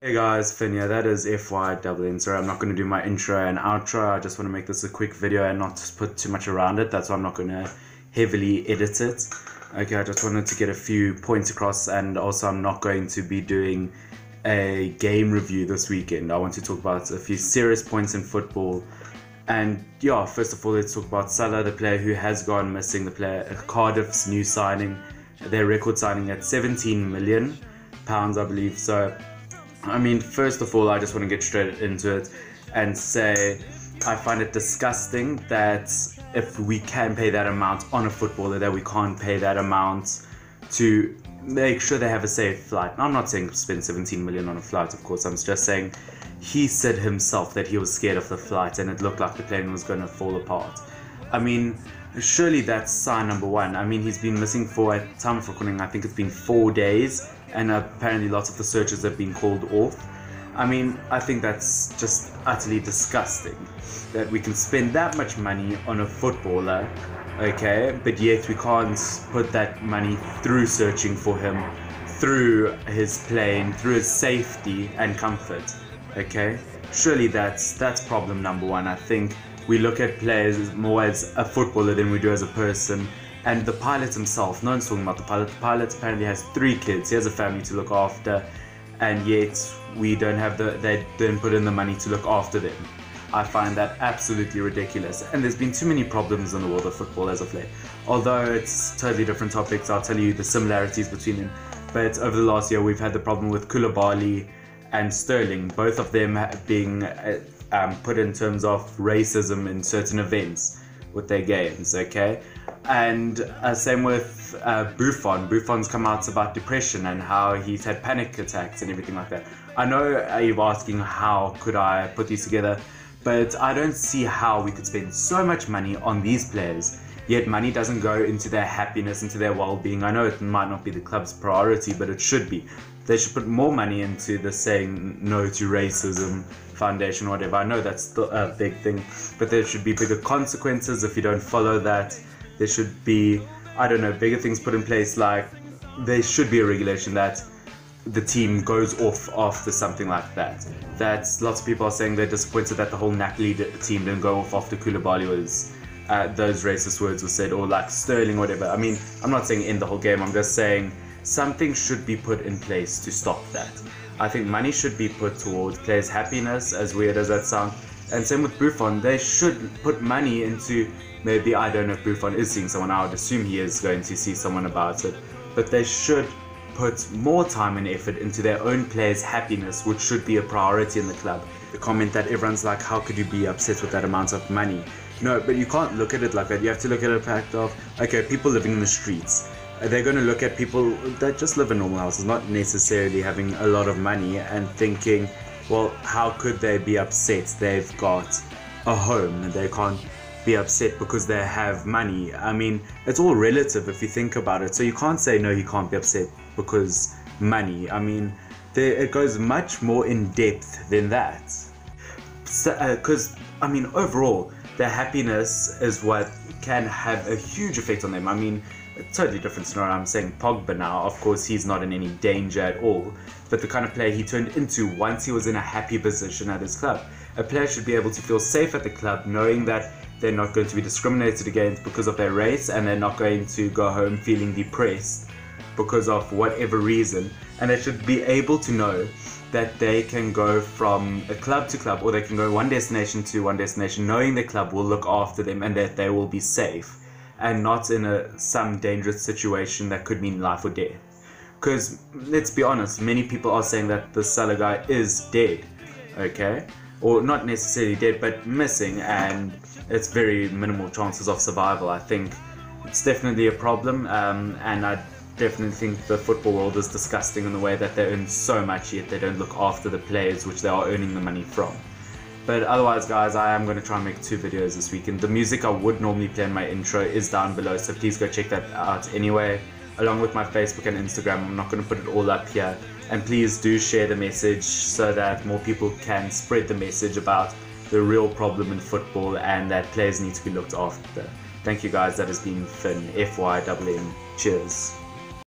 Hey guys, Finn here. That is FYWN. Sorry, I'm not going to do my intro and outro. I just want to make this a quick video and not put too much around it. That's why I'm not going to heavily edit it. Okay, I just wanted to get a few points across, and also I'm not going to be doing a game review this weekend. I want to talk about a few serious points in football. And yeah, first of all, let's talk about Sala, the player who has gone missing, the player, Cardiff's new signing, their record signing at £17 million, I believe. So I mean, first of all, I just want to get straight into it and say I find it disgusting that if we can pay that amount on a footballer, that we can't pay that amount to make sure they have a safe flight. Now, I'm not saying spend 17 million on a flight, of course. I'm just saying he said himself that he was scared of the flight and it looked like the plane was going to fall apart. I mean, surely that's sign number one. I mean, he's been missing for, at time of recording, I think it's been 4 days, and apparently lots of the searches have been called off. I mean, I think that's just utterly disgusting that we can spend that much money on a footballer, okay, but yet we can't put that money through searching for him, through his plane, through his safety and comfort, okay? Surely that's problem number one. I think we look at players more as a footballer than we do as a person. And the pilot himself, no one's talking about the pilot. The pilot apparently has 3 kids. He has a family to look after, and yet we don't have they don't put in the money to look after them. I find that absolutely ridiculous. And there's been too many problems in the world of football as of late. Although it's totally different topics, I'll tell you the similarities between them. But over the last year, we've had the problem with Koulibaly and Sterling, both of them being put in terms of racism in certain events with their games, okay? And same with Buffon. Buffon's come out about depression and how he's had panic attacks and everything like that. I know you're asking how could I put these together, but I don't see how we could spend so much money on these players, yet money doesn't go into their happiness, into their well-being. I know it might not be the club's priority, but it should be. They should put more money into the saying no to racism foundation or whatever. I know that's still a big thing, but there should be bigger consequences if you don't follow that. There should be, I don't know, bigger things put in place, like there should be a regulation that the team goes off after something like that. That's, lots of people are saying they're disappointed that the whole Napoli team didn't go off after Koulibaly was, those racist words were said, or like Sterling or whatever. I mean, I'm not saying end the whole game, I'm just saying something should be put in place to stop that. I think money should be put towards players' happiness, as weird as that sounds. And same with Buffon, they should put money into, maybe, I don't know if Buffon is seeing someone, I would assume he is going to see someone about it, but they should put more time and effort into their own players' happiness, which should be a priority in the club. The comment that everyone's like, how could you be upset with that amount of money? No, but you can't look at it like that. You have to look at the fact of, okay, people living in the streets. They're going to look at people that just live in normal houses, not necessarily having a lot of money, and thinking, well, how could they be upset? They've got a home and they can't be upset because they have money. I mean, it's all relative if you think about it. So you can't say, no, he can't be upset because money. I mean, it goes much more in depth than that. Because, I mean, overall, their happiness is what can have a huge effect on them. I mean, a totally different scenario. I'm saying Pogba now, of course he's not in any danger at all, but the kind of player he turned into once he was in a happy position at his club. A player should be able to feel safe at the club, knowing that they're not going to be discriminated against because of their race, and they're not going to go home feeling depressed because of whatever reason. And they should be able to know that they can go from a club to club, or they can go one destination to one destination, knowing the club will look after them and that they will be safe, and not in some dangerous situation that could mean life or death. Because, let's be honest, many people are saying that the Sala guy is dead, okay? Or not necessarily dead, but missing, and it's very minimal chances of survival. I think it's definitely a problem, and I definitely think the football world is disgusting in the way that they earn so much, yet they don't look after the players which they are earning the money from. But otherwise, guys, I am going to try and make 2 videos this weekend. The music I would normally play in my intro is down below, so please go check that out anyway, along with my Facebook and Instagram. I'm not going to put it all up here. And please do share the message so that more people can spread the message about the real problem in football and that players need to be looked after. Thank you, guys. That has been Finn, FYWN. Cheers.